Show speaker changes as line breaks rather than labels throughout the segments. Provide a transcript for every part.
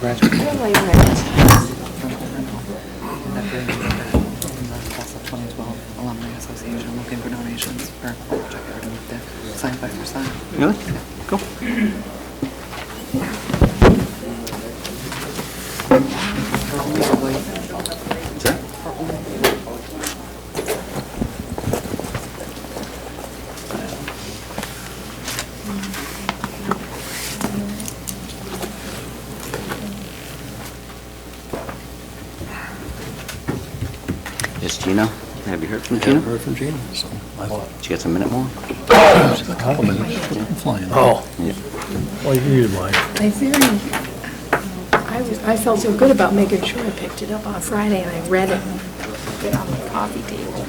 graduate.
Oh, my goodness.
And that brings me to the class of 2012 Alumni Association looking for donations for a project that we're going to sign by your sign.
Really? Cool. Is that? Yes, Gina. Have you heard from
I
Gina?
haven't heard from Gina, so I thought,
Did you get a minute more?
just a couple minutes, I'm flying.
Oh,
Yeah.
well, you needed mine.
I felt so good about making sure I picked it up on Friday, and I read it and put it on the coffee table.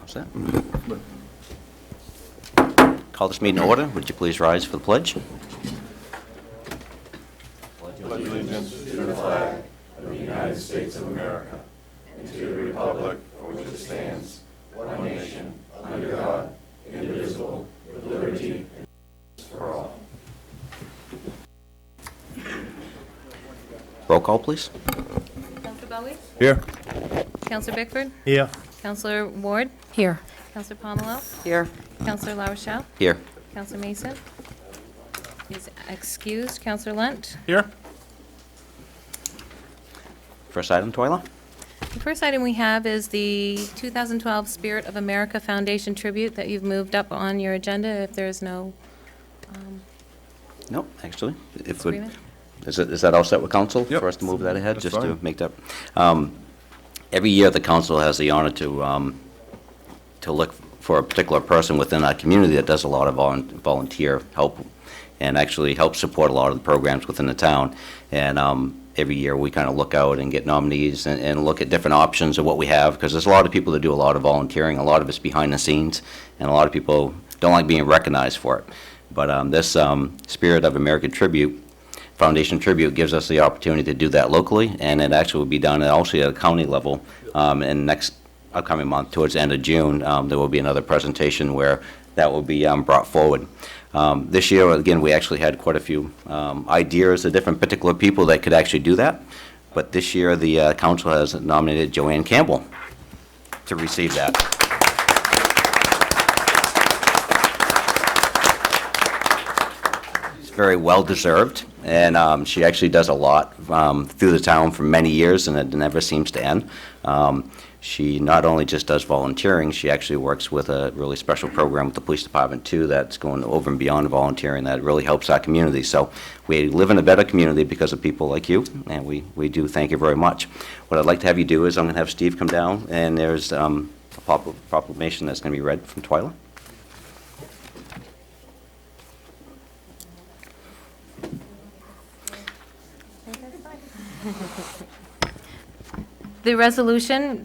How's that? Call this meeting to order. Would you please rise for the pledge? Roll call, please.
Councillor Bowie?
Here.
Councillor Bickford?
Here.
Councillor Ward?
Here.
Councillor Pomelo?
Here.
Councillor LaRochelle?
Here.
Councillor Mason? Is excused. Councillor Lunt?
Here.
First item, Twyla.
The first item we have is the 2012 Spirit of America Foundation tribute that you've moved up on your agenda if there's no
No, actually. If we,
disagreement.
is that all set with council?
Yep.
For us to move that ahead,
That's
just to
fine.
make that? Every year, the council has the honor to look for a particular person within our community that does a lot of volunteer help and actually helps support a lot of the programs within the town. And every year, we kind of look out and get nominees and look at different options of what we have, because there's a lot of people that do a lot of volunteering. A lot of it's behind the scenes, and a lot of people don't like being recognized for it. But this Spirit of America tribute, Foundation tribute, gives us the opportunity to do that locally, and it actually will be done also at a county level. And next upcoming month, towards the end of June, there will be another presentation where that will be brought forward. This year, again, we actually had quite a few ideas of different particular people that could actually do that. But this year, the council has nominated Joanne Campbell to receive that. It's very well-deserved, and she actually does a lot through the town for many years, and it never seems to end. She not only just does volunteering, she actually works with a really special program with the police department too that's going over and beyond volunteering that really helps our community. So we live in a better community because of people like you, and we do thank you very much. What I'd like to have you do is I'm going to have Steve come down, and there's a proclamation that's going to be read from Twyla.
The resolution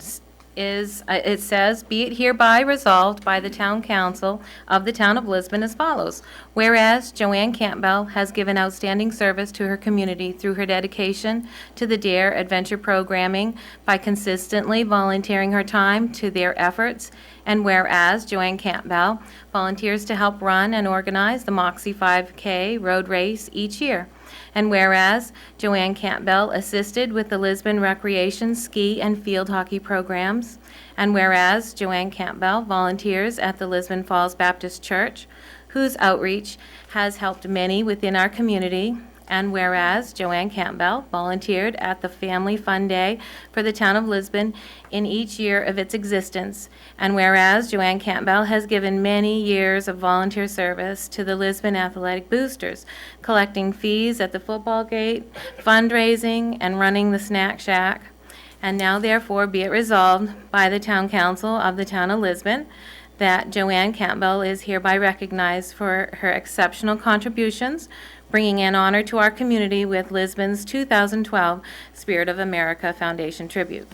is, it says, "Be it hereby resolved by the Town Council of the Town of Lisbon as follows. Whereas Joanne Campbell has given outstanding service to her community through her dedication to the DARE adventure programming by consistently volunteering her time to their efforts, and whereas Joanne Campbell volunteers to help run and organize the Moxie 5K road race each year. And whereas Joanne Campbell assisted with the Lisbon Recreation Ski and Field Hockey programs, and whereas Joanne Campbell volunteers at the Lisbon Falls Baptist Church, whose outreach has helped many within our community, And whereas Joanne Campbell volunteered at the Family Fun Day for the town of Lisbon in each year of its existence. And whereas Joanne Campbell has given many years of volunteer service to the Lisbon Athletic Boosters, collecting fees at the football gate, fundraising, and running the snack shack. And now therefore be it resolved by the Town Council of the Town of Lisbon that Joanne Campbell is hereby recognized for her exceptional contributions, bringing an honor to our community with Lisbon's 2012 Spirit of America Foundation tribute.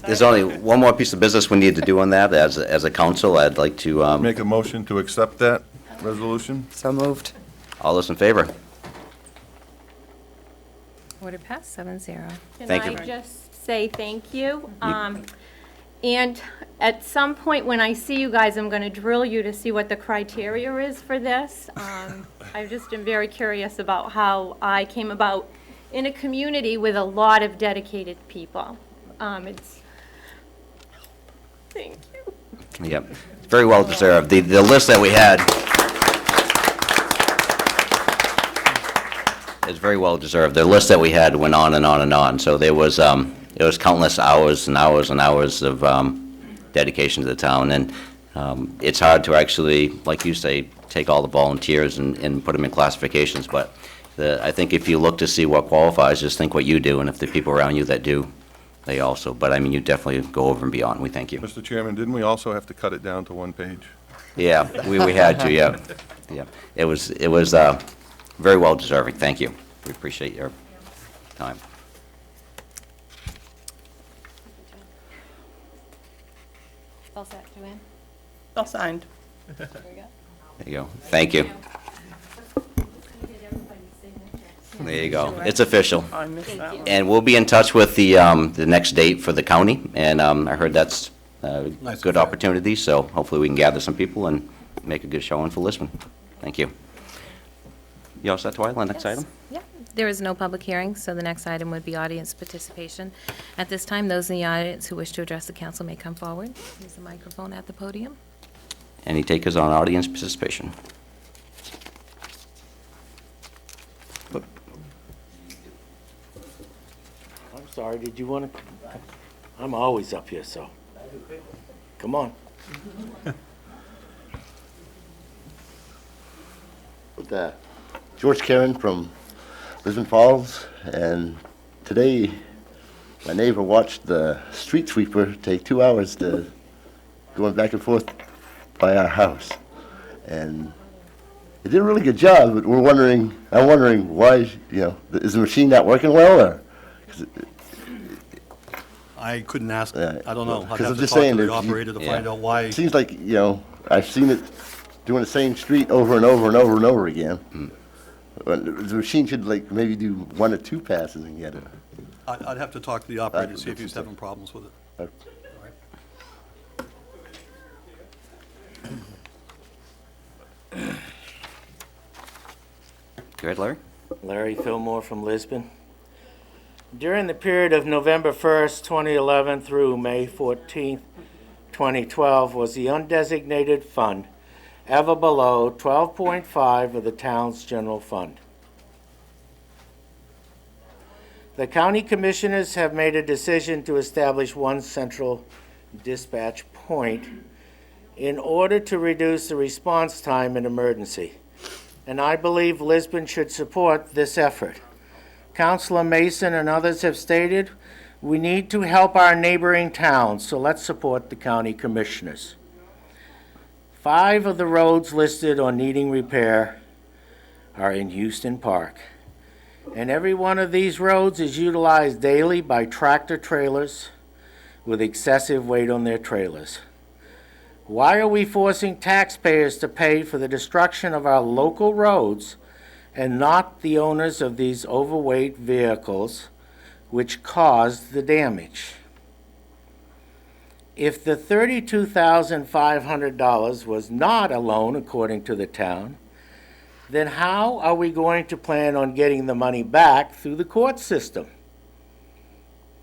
There's only one more piece of business we need to do on that. As a council, I'd like to,
Make a motion to accept that resolution?
So moved.
all those in favor?
Order passed 7-0.
Thank you.
Can I just say thank you? And at some point, when I see you guys, I'm going to drill you to see what the criteria is for this. I just am very curious about how I came about in a community with a lot of dedicated people. Thank you.
Yep, very well deserved. The list that we had is very well deserved. The list that we had went on and on and on. So there was countless hours and hours and hours of dedication to the town. And it's hard to actually, like you say, take all the volunteers and put them in classifications. But I think if you look to see what qualifies, just think what you do. And if the people around you that do, they also. But I mean, you definitely go over and beyond. We thank you.
Mr. Chairman, didn't we also have to cut it down to one page?
Yeah, we had to, yeah. Yeah. It was very well deserving. Thank you. We appreciate your time.
All set, Joanne?
All signed.
There you go. Thank you. There you go. It's official.
I missed that one.
And we'll be in touch with the next date for the county, and I heard that's a
Nice.
good opportunity, so hopefully we can gather some people and make a good showing for Lisbon. Thank you. You all set, Twyla, next item?
Yeah. There is no public hearing, so the next item would be audience participation. At this time, those in the audience who wish to address the council may come forward. There's a microphone at the podium.
Any takers on audience participation?
I'm sorry, did you want to? I'm always up here, so. Come on.
With George Karen from Lisbon Falls, and today my neighbor watched the street sweeper take 2 hours to going back and forth by our house, and it did a really good job. But I'm wondering why, is the machine not working well, or?
I couldn't ask, I don't know. I'd
'Cause
have
I'm
to
just
talk to
saying
the
that you-
operator to find out why.
It seems like, I've seen it doing the same street over and over and over and over again. But the machine should maybe do 1 or 2 passes and get it.
I'd have to talk to the operator to see if he's having problems with it.
Go ahead, Larry.
Larry Fillmore from Lisbon. During the period of November 1st, 2011 through May 14th, 2012, was the undesignated fund ever below 12.5 of the town's general fund. The county commissioners have made a decision to establish one central dispatch point in order to reduce the response time in emergency, and I believe Lisbon should support this effort. Councilor Mason and others have stated we need to help our neighboring towns, so let's support the county commissioners. 5 of the roads listed on needing repair are in Houston Park, and every one of these roads is utilized daily by tractor trailers with excessive weight on their trailers. Why are we forcing taxpayers to pay for the destruction of our local roads and not the owners of these overweight vehicles which caused the damage? if the $32,500 was not a loan according to the town, then how are we going to plan on getting the money back through the court system?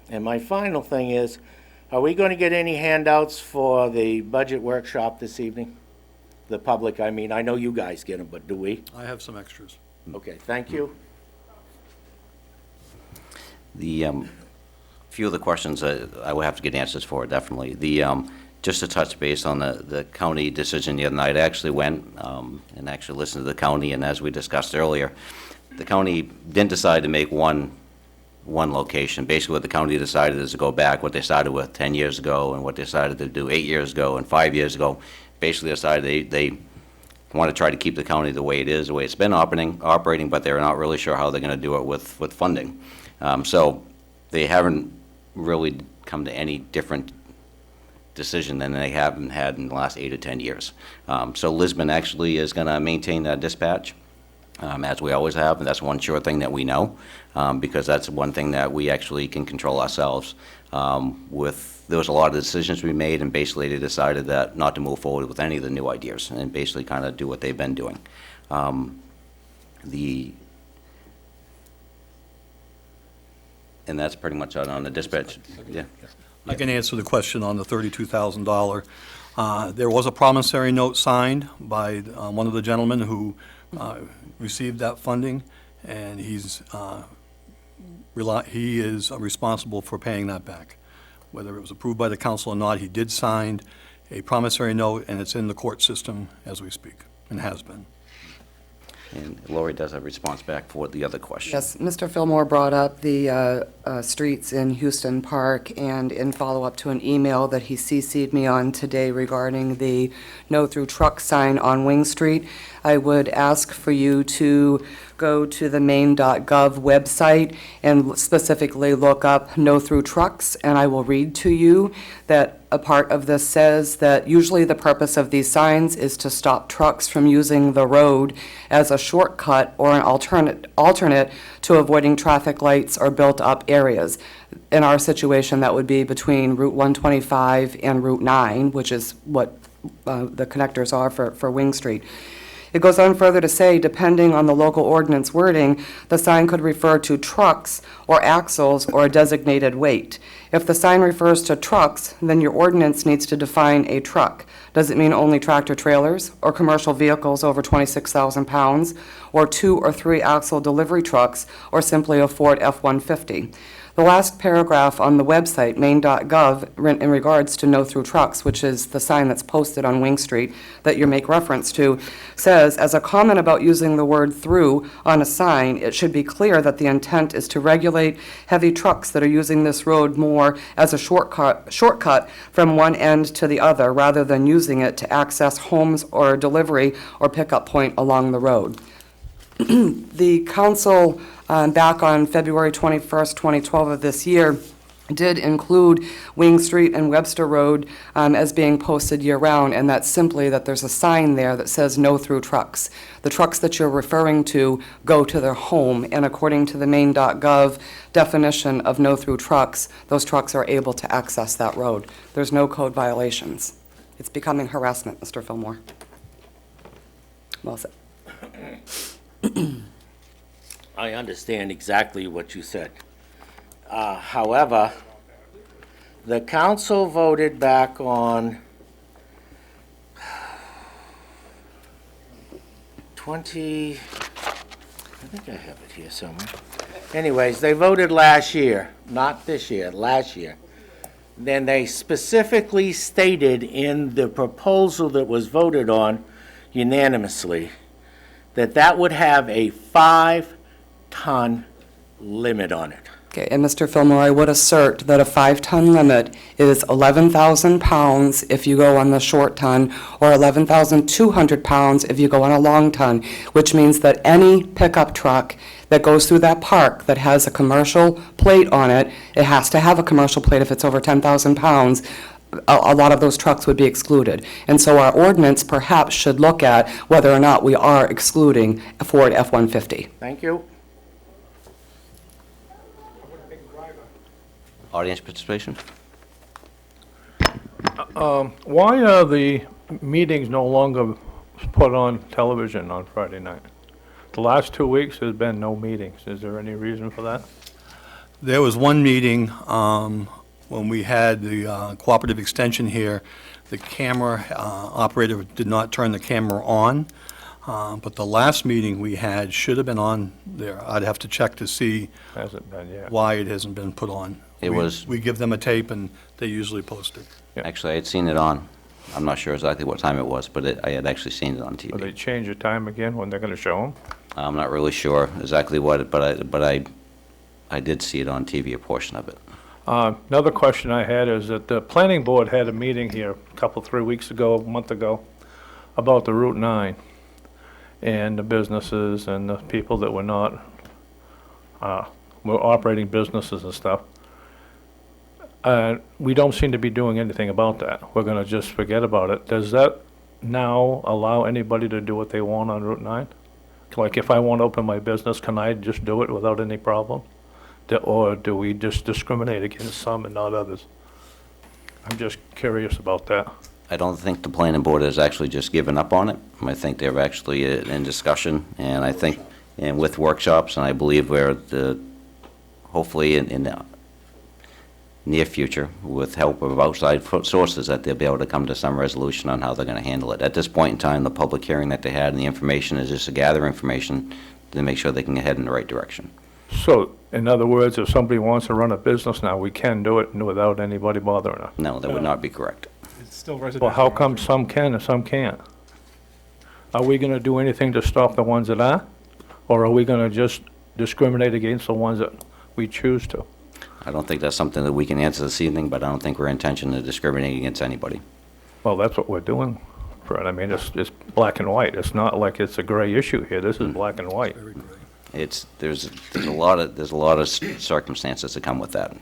And my final thing is, are we going to get any handouts for the budget workshop this evening? The public, I mean, I know you guys get them, but do we?
I have some extras.
Okay, thank you.
The, few of the questions I will have to get answers for, definitely. Just to touch base on the county decision the other night, I actually went and actually listened to the county, and as we discussed earlier, the county didn't decide to make one location. Basically, what the county decided is to go back, what they started with 10 years ago, and what they decided to do 8 years ago and 5 years ago. Basically decided they want to try to keep the county the way it is, the way it's been operating, but they're not really sure how they're going to do it with funding. So they haven't really come to any different decision than they haven't had in the last 8 or 10 years. So Lisbon actually is going to maintain that dispatch, as we always have, and that's one sure thing that we know, because that's one thing that we actually can control ourselves. There was a lot of decisions we made, and basically they decided that not to move forward with any of the new ideas, and basically kind of do what they've been doing. And that's pretty much on the dispatch. Yeah.
I can answer the question on the $32,000. There was a promissory note signed by one of the gentlemen who received that funding, and he is responsible for paying that back. Whether it was approved by the council or not, he did sign a promissory note, and it's in the court system as we speak, and has been.
And Lori does have a response back for the other question.
Yes, Mr. Fillmore brought up the streets in Houston Park, and in follow-up to an email that he CC'd me on today regarding the no-through truck sign on Wing Street, I would ask for you to go to the maine.gov website and specifically look up no-through trucks, and I will read to you that a part of this says that usually the purpose of these signs is to stop trucks from using the road as a shortcut or an alternate to avoiding traffic lights or built-up areas. In our situation, that would be between Route 125 and Route 9, which is what the connectors are for Wing Street. It goes on further to say, depending on the local ordinance wording, the sign could refer to trucks or axles or a designated weight. If the sign refers to trucks, then your ordinance needs to define a truck. Does it mean only tractor trailers or commercial vehicles over 26,000 pounds, or 2 or 3 axle delivery trucks, or simply a Ford F-150? The last paragraph on the website, maine.gov, in regards to no-through trucks, which is the sign that's posted on Wing Street that you make reference to, says, as a comment about using the word through on a sign, it should be clear that the intent is to regulate heavy trucks that are using this road more as a shortcut from one end to the other, rather than using it to access homes or a delivery or pickup point along the road. The council, back on February 21st, 2012 of this year, did include Wing Street and Webster Road as being posted year-round, and that's simply that there's a sign there that says no through trucks. The trucks that you're referring to go to their home, and according to the maine.gov definition of no through trucks, those trucks are able to access that road. There's no code violations. It's becoming harassment, Mr. Fillmore. Well said.
I understand exactly what you said. However, the council voted back on 20, I think I have it here somewhere. Anyways, they voted last year, not this year, last year. Then they specifically stated in the proposal that was voted on unanimously that would have a 5-ton limit on it.
Okay, and Mr. Fillmore, I would assert that a 5-ton limit is 11,000 pounds if you go on the short ton, or 11,200 pounds if you go on a long ton, which means that any pickup truck that goes through that park that has a commercial plate on it, it has to have a commercial plate if it's over 10,000 pounds, a lot of those trucks would be excluded. And so our ordinance perhaps should look at whether or not we are excluding a Ford F-150.
Thank you.
Audience participation?
Why are the meetings no longer put on television on Friday night? The last 2 weeks, there's been no meetings. Is there any reason for that?
There was one meeting when we had the cooperative extension here. The camera operator did not turn the camera on, but the last meeting we had should have been on there. I'd have to check to see
Hasn't been yet.
why it hasn't been put on.
It was-
We give them a tape, and they usually post it.
Actually, I had seen it on. I'm not sure exactly what time it was, but I had actually seen it on
Will they
TV.
change the time again when they're going to show them?
I'm not really sure exactly what, but I did see it on TV, a portion of it.
Another question I had is that the planning board had a meeting here a couple, 3 weeks ago, a month ago, about the Route 9 and the businesses and the people that were not, were operating businesses and stuff. We don't seem to be doing anything about that. We're going to just forget about it. Does that now allow anybody to do what they want on Route 9? Like, if I want to open my business, can I just do it without any problem? Or do we just discriminate against some and not others? I'm just curious about that.
I don't think the planning board has actually just given up on it. I think they're actually in discussion, and I think, and with workshops, and I believe hopefully in the near future, with help of outside sources, that they'll be able to come to some resolution on how they're going to handle it. At this point in time, the public hearing that they had and the information is just to gather information to make sure they can head in the right direction.
So, in other words, if somebody wants to run a business now, we can do it without anybody bothering us?
No, that would not be correct.
It's still residential.
Well, how come some can and some can't? Are we going to do anything to stop the ones that are? Or are we going to just discriminate against the ones that we choose to?
I don't think that's something that we can answer this evening, but I don't think we're intention of discriminating against anybody.
Well, that's what we're doing, Fred. I mean, it's black and white. It's not like it's a gray issue here. This is black and white.
There's a lot of circumstances that come with that.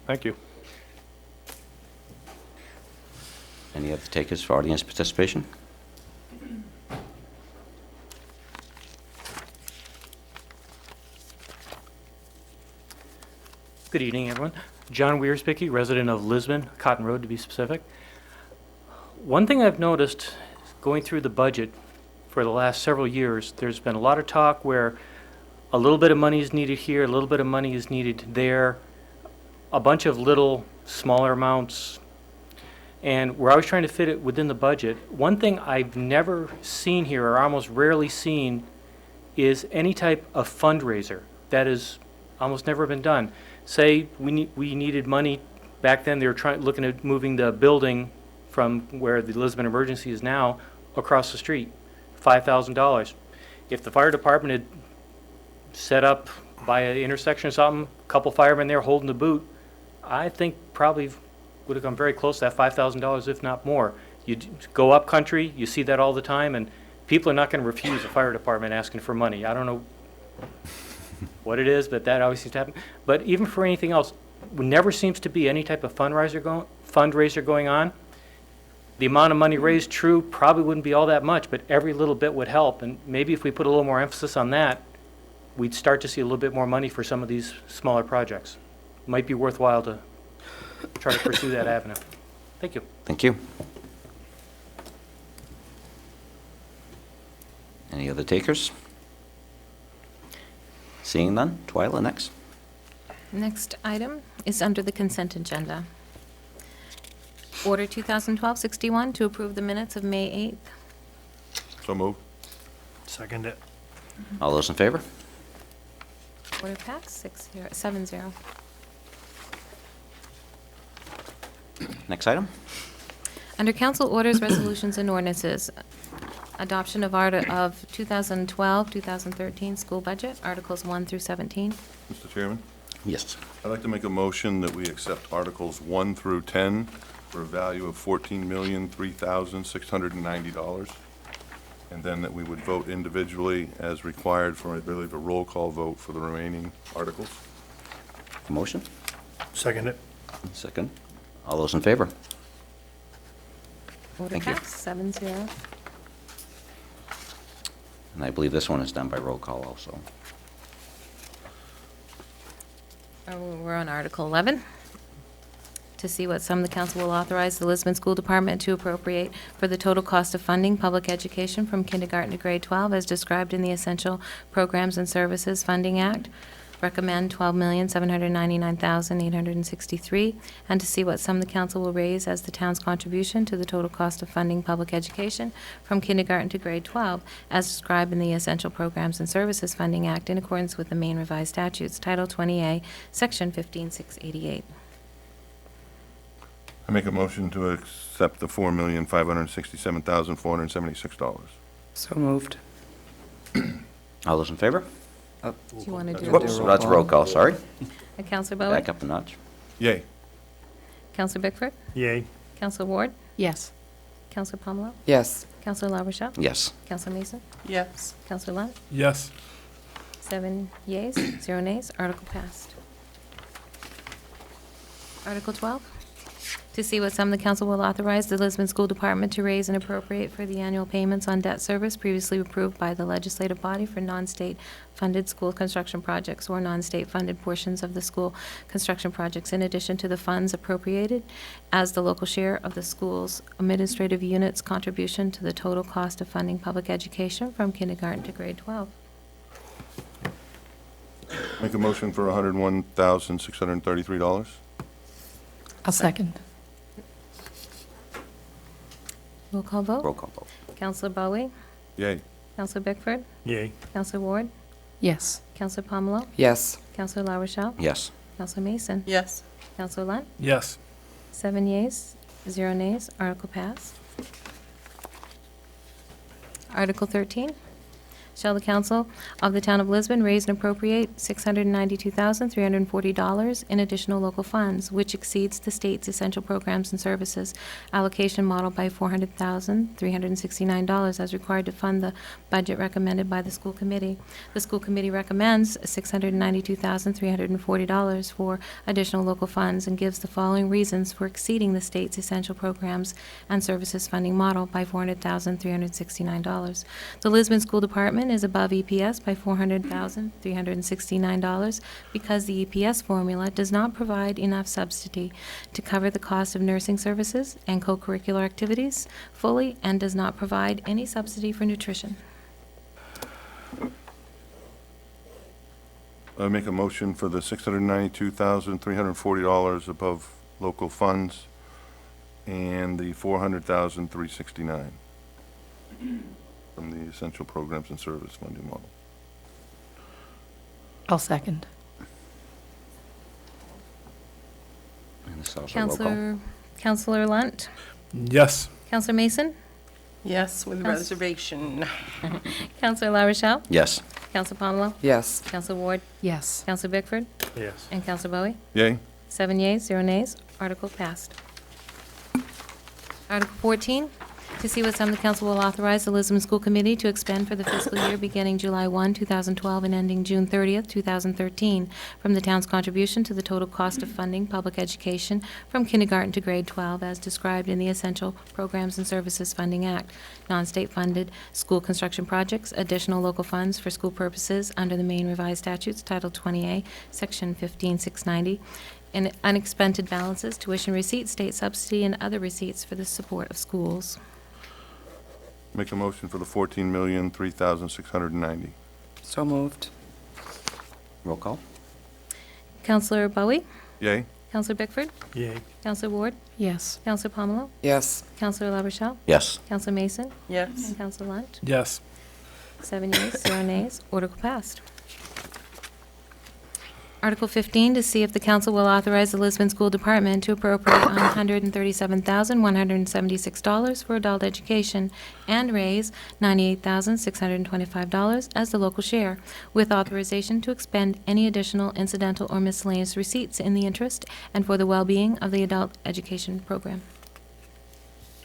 Thank you.
Any other takers for audience participation?
Good evening, everyone. John Weirspicki, resident of Lisbon, Cotton Road to be specific. One thing I've noticed going through the budget for the last several years, there's been a lot of talk where a little bit of money is needed here, a little bit of money is needed there, a bunch of little, smaller amounts, and we're always trying to fit it within the budget. One thing I've never seen here, or almost rarely seen, is any type of fundraiser. That has almost never been done. Say we needed money, back then they were looking at moving the building from where the Lisbon Emergency is now across the street, $5,000. If the fire department had set up by an intersection or something, a couple firemen there holding the boot, I think probably would have come very close to that $5,000, if not more. You go up country, you see that all the time, and people are not going to refuse a fire department asking for money. I don't know what it is, but that always seems to happen. But even for anything else, never seems to be any type of fundraiser going on. The amount of money raised, true, probably wouldn't be all that much, but every little bit would help. And maybe if we put a little more emphasis on that, we'd start to see a little bit more money for some of these smaller projects. Might be worthwhile to try to pursue that avenue. Thank you.
Thank you. Any other takers? Seeing none, Twyla, next.
Next item is under the consent agenda. Order 2012-61 to approve the minutes of May 8th.
So moved.
Second it.
All those in favor?
Order passed 7-0.
Next item.
Under council orders, resolutions, and ordinances, adoption of 2012-2013 school budget, Articles 1 through 17.
Mr. Chairman,
Yes.
I'd like to make a motion that we accept Articles 1 through 10 for a value of $14,003,690, and then that we would vote individually as required for, I believe, a roll call vote for the remaining articles.
Motion?
Second it.
Second. All those in favor?
Order
Thank you.
passed 7-0.
And I believe this one is done by roll call also.
We're on Article 11. to see what sum the council will authorize the Lisbon School Department to appropriate for the total cost of funding public education from kindergarten to grade 12 as described in the Essential Programs and Services Funding Act. Recommend $12,799,863, and to see what sum the council will raise as the town's contribution to the total cost of funding public education from kindergarten to grade 12, as described in the Essential Programs and Services Funding Act in accordance with the Maine Revised Statutes, Title 20A, Section 15688.
I make a motion to accept the $4,567,476.
So moved.
All those in favor?
Do you want to do
Whoops, that's roll call, sorry.
Counselor Bowe?
Back up a notch.
Yay.
Counselor Bickford?
Yay.
Counselor Ward?
Yes.
Counselor Pomelo?
Yes.
Counselor La Rochelle?
Yes.
Counselor Mason?
Yes.
Counselor Lunt?
Yes.
7 yeas, 0 nays. Article passed. Article 12, to see what sum the council will authorize the Lisbon School Department to raise and appropriate for the annual payments on debt service previously approved by the legislative body for non-state funded school construction projects or non-state funded portions of the school construction projects, in addition to the funds appropriated as the local share of the school's administrative unit's contribution to the total cost of funding public education from kindergarten to grade 12.
Make a motion for $101,633.
I'll second.
Roll call vote.
Roll call vote.
Counselor Bowe?
Yay.
Counselor Bickford?
Yay.
Counselor Ward?
Yes.
Counselor Pomelo?
Yes.
Counselor La Rochelle?
Yes.
Counselor Mason?
Yes.
Counselor Lunt?
Yes.
7 yeas, 0 nays. Article passed. Article 13, shall the council of the town of Lisbon raise and appropriate $692,340 in additional local funds, which exceeds the state's essential programs and services allocation model by $400,369 as required to fund the budget recommended by the school committee. The school committee recommends $692,340 for additional local funds and gives the following reasons for exceeding the state's essential programs and services funding model by $400,369. The Lisbon School Department is above EPS by $400,369 because the EPS formula does not provide enough subsidy to cover the cost of nursing services and co-curricular activities fully and does not provide any subsidy for nutrition.
I make a motion for the $692,340 above local funds and the $400,369 from the Essential Programs and Service Funding Model.
I'll second.
And this is also roll call.
Counselor Lunt?
Yes.
Counselor Mason?
Yes, with
Couns-
reservation.
Counselor La Rochelle?
Yes.
Counselor Pomelo?
Yes.
Counselor Ward?
Yes.
Counselor Bickford?
Yes.
And Counselor Bowe?
Yay.
7 yeas, 0 nays. Article passed. Article 14, to see what sum the council will authorize the Lisbon School Committee to expend for the fiscal year beginning July 1, 2012 and ending June 30th, 2013, from the town's contribution to the total cost of funding public education from kindergarten to grade 12 as described in the Essential Programs and Services Funding Act, non-state funded school construction projects, additional local funds for school purposes under the Maine Revised Statutes, Title 20A, Section 15690, and unexpended balances, tuition receipts, state subsidy, and other receipts for the support of schools.
Make a motion for the $14,003,690.
So moved.
Roll call.
Counselor Bowe?
Yay.
Counselor Bickford?
Yay.
Counselor Ward?
Yes.
Counselor Pomelo?
Yes.
Counselor La Rochelle?
Yes.
Counselor Mason?
Yes.
And Counselor Lunt?
Yes.
7 yeas, 0 nays. Article passed. Article 15, to see if the council will authorize the Lisbon School Department to appropriate $137,176 for adult education and raise $98,625 as the local share, with authorization to expend any additional incidental or miscellaneous receipts in the interest and for the well-being of the adult education program.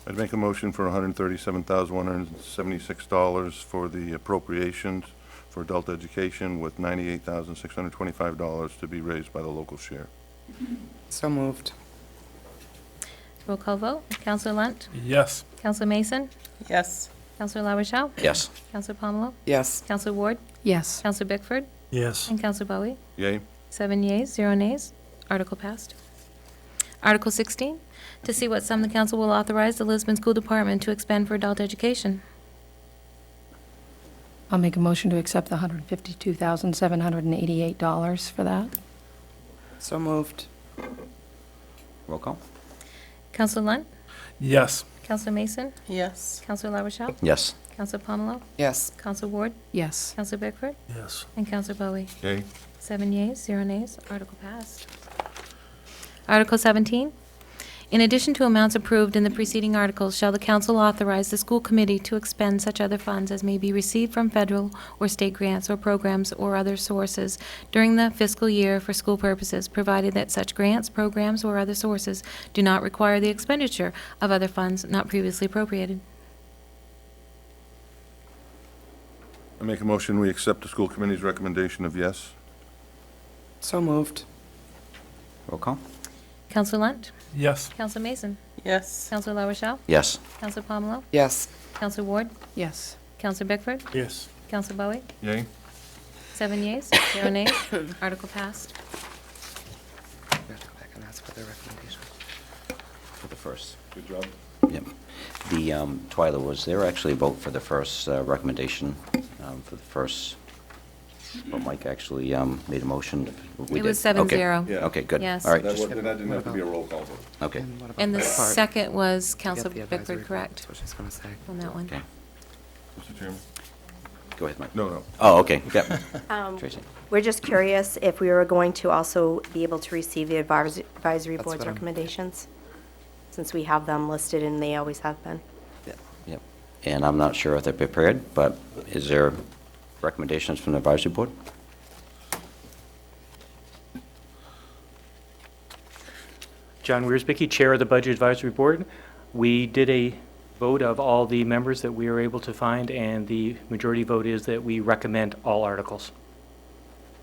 I'd make a motion for $137,176 for the appropriations for adult education with $98,625 to be raised by the local share.
So moved.
Roll call vote. Counselor Lunt?
Yes.
Counselor Mason?
Yes.
Counselor La Rochelle?
Yes.
Counselor Pomelo?
Yes.
Counselor Ward?
Yes.
Counselor Bickford?
Yes.
And Counselor Bowe?
Yay.
7 yeas, 0 nays. Article passed. Article 16, to see what sum the council will authorize the Lisbon School Department to expend for adult education.
I'll make a motion to accept the $152,788 for that.
So moved.
Roll call?
Counselor Lunt?
Yes.
Counselor Mason?
Yes.
Counselor LaRochelle?
Yes.
Counselor Pomelo?
Yes.
Counselor Ward?
Yes.
Counselor Bickford?
Yes.
And Counselor Bowe?
Yay.
7 yeas, 0 nays. Article passed. Article 17, in addition to amounts approved in the preceding articles, shall the council authorize the school committee to expend such other funds as may be received from federal or state grants or programs or other sources during the fiscal year for school purposes, provided that such grants, programs, or other sources do not require the expenditure of other funds not previously appropriated.
I make a motion, we accept the school committee's recommendation of yes.
So moved.
Roll call?
Counselor Lunt?
Yes.
Counselor Mason?
Yes.
Counselor LaRochelle?
Yes.
Counselor Pomelo?
Yes.
Counselor Ward?
Yes.
Counselor Bickford?
Yes.
Counselor Bowe?
Yay.
7 yeas, 0 nays. Article passed.
We have to go back and ask for their recommendation.
For the first.
Good job.
Yep. The, Twyla, was there actually a vote for the first recommendation, for the first, but Mike actually made a motion? We
It was
did. Okay.
7-0.
Yeah.
Okay, good.
Yes.
All right,
That
just-
didn't have to be a roll call vote.
okay,
And what about
And the
that part?
second was
Get
Counselor
the advisory
Bickford,
vote,
correct,
That's what she's going to say.
on that one?
okay.
Mr. Chairman?
Go ahead, Mike.
No.
Oh, okay, yep.
Um,
Tracy.
We're just curious if we were going to also be able to receive the advisory
That's
board's
what I'm-
recommendations, since we have them listed and they always have been.
Yep. And I'm not sure if they're prepared, but is there recommendations from the advisory board?
John Wiersbicky, Chair of the Budget Advisory Board. We did a vote of all the members that we were able to find, and the majority vote is that we recommend all articles.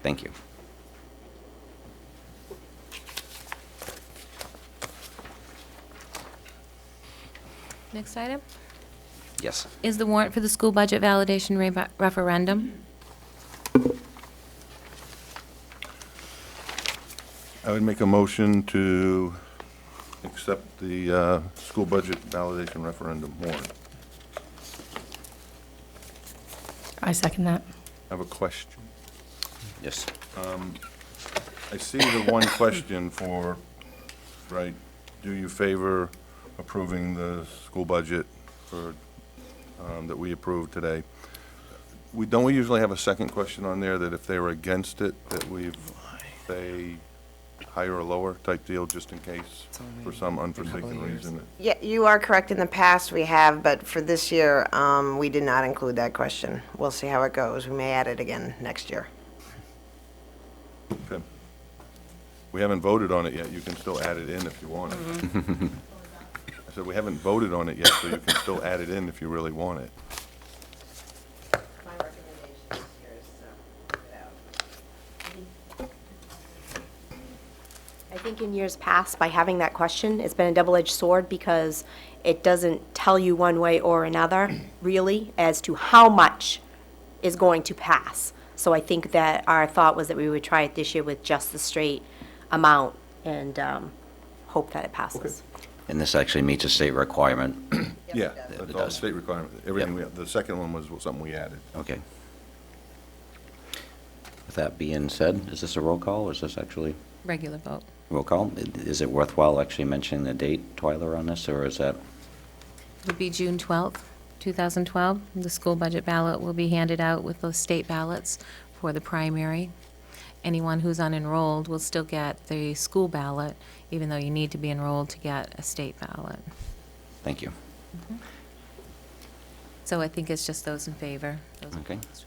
Thank you.
Next item
Yes.
is the warrant for the school budget validation referendum.
I would make a motion to accept the school budget validation referendum warrant.
I second that.
I have a question.
Yes.
I see the one question for, right, do you favor approving the school budget for, that we approved today? Don't we usually have a second question on there that if they were against it, that we say higher or lower type deal, just in case, for some
couple
unforeseen
of years.
reason?
Yeah, you are correct. In the past, we have, but for this year, we did not include that question. We'll see how it goes. We may add it again next year.
Okay. We haven't voted on it yet. You can still add it in if you want it. I said, we haven't voted on it yet, so you can still add it in if you really want it.
My recommendation is yours, so put it out.
I think in years past, by having that question, it's been a double-edged sword because it doesn't tell you one way or another, really, as to how much is going to pass. So I think that our thought was that we would try it this year with just the straight amount and hope that it passes.
And this actually meets a state requirement.
Yeah,
It
that's all
does.
state requirement. Everything, the second one was something we added.
Okay. With that being said, is this a roll call, or is this actually
Regular vote.
roll call? Is it worthwhile actually mentioning the date, Twyla, on this, or is that?
Would be June 12th, 2012. The school budget ballot will be handed out with those state ballots for the primary. Anyone who's unenrolled will still get the school ballot, even though you need to be enrolled to get a state ballot.
Thank you.
So I think it's just those in favor. Those
Okay.
opposed.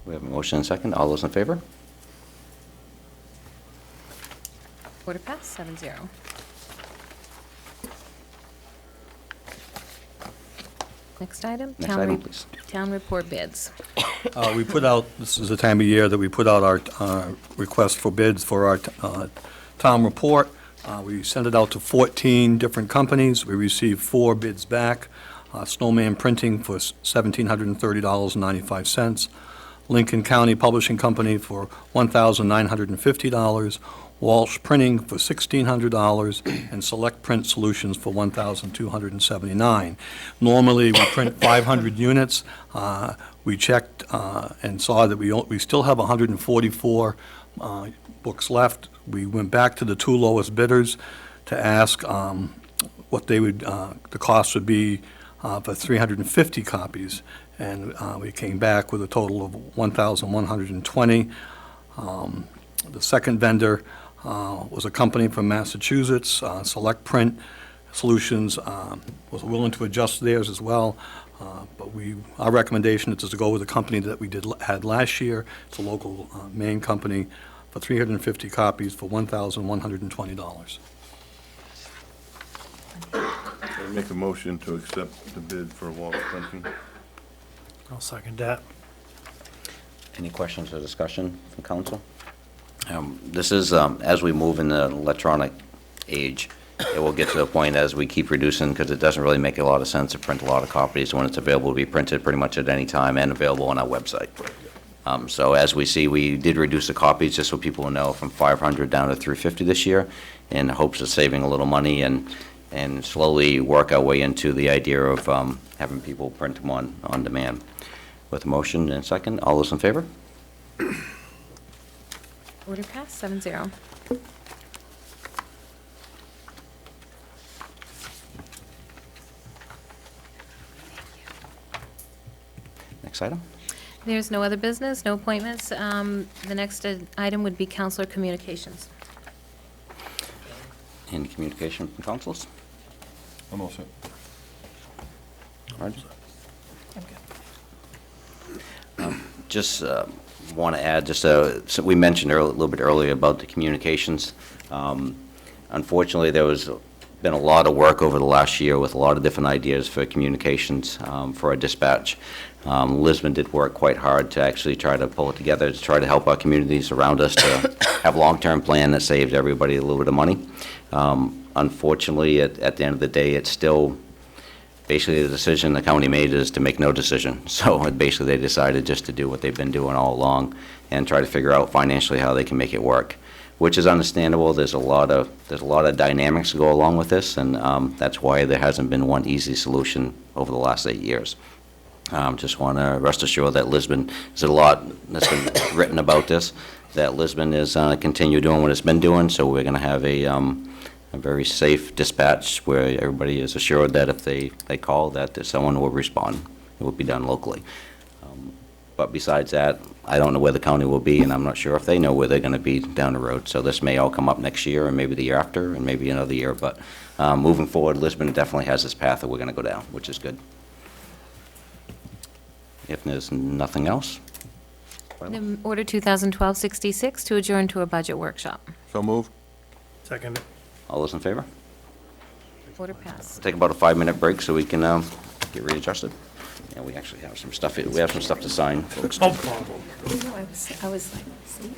We have a motion and second. All those in favor?
Order passed, 7-0. Next item?
Next item, please.
Town report bids.
We put out, this is the time of year that we put out our request for bids for our town report. We sent it out to 14 different companies. We received 4 bids back. Snowman Printing for $1,730.95. Lincoln County Publishing Company for $1,950. Walsh Printing for $1,600, and Select Print Solutions for $1,279. Normally, we print 500 units. We checked and saw that we still have 144 books left. We went back to the two lowest bidders to ask what they would, the cost would be for 350 copies, and we came back with a total of 1,120. The second vendor was a company from Massachusetts, Select Print Solutions, was willing to adjust theirs as well, but our recommendation is to go with the company that we had last year. It's a local Maine company for 350 copies for $1,120.
I make a motion to accept the bid for Walsh Printing.
I'll second that.
Any questions or discussion from council? This is, as we move in the electronic age, it will get to a point as we keep reducing, because it doesn't really make a lot of sense to print a lot of copies when it's available to be printed pretty much at any time and available on our website. So as we see, we did reduce the copies, just so people will know, from 500 down to 350 this year, in hopes of saving a little money and slowly work our way into the idea of having people print them on demand. With a motion and a second, all those in favor?
Order passed, 7-0.
Next item.
There's no other business, no appointments. The next item would be counselor communications.
Any communication from councils?
I'm all set.
Roger? Just want to add, so we mentioned a little bit earlier about the communications. Unfortunately, there was been a lot of work over the last year with a lot of different ideas for communications for our dispatch. Lisbon did work quite hard to actually try to pull it together, to try to help our communities around us to have a long-term plan that saved everybody a little bit of money. Unfortunately, at the end of the day, it's still basically the decision the county made is to make no decision. So basically, they decided just to do what they've been doing all along and try to figure out financially how they can make it work, which is understandable. There's a lot of dynamics to go along with this, and that's why there hasn't been one easy solution over the last 8 years. Just want to rest assured that Lisbon, there's a lot that's been written about this, that Lisbon is continue doing what it's been doing, so we're going to have a very safe dispatch where everybody is assured that if they call, that someone will respond. It will be done locally. But besides that, I don't know where the county will be, and I'm not sure if they know where they're going to be down the road. So this may all come up next year, and maybe the year after, and maybe another year. But moving forward, Lisbon definitely has this path that we're going to go down, which is good. If there's nothing else.
Order 2012-66 to adjourn to a budget workshop.
So moved.
Second.
All those in favor?
Order passed.
Take about a 5-minute break so we can get readjusted. Yeah, we actually have some stuff. We have some stuff to sign, folks.
Oh,
I was like, see?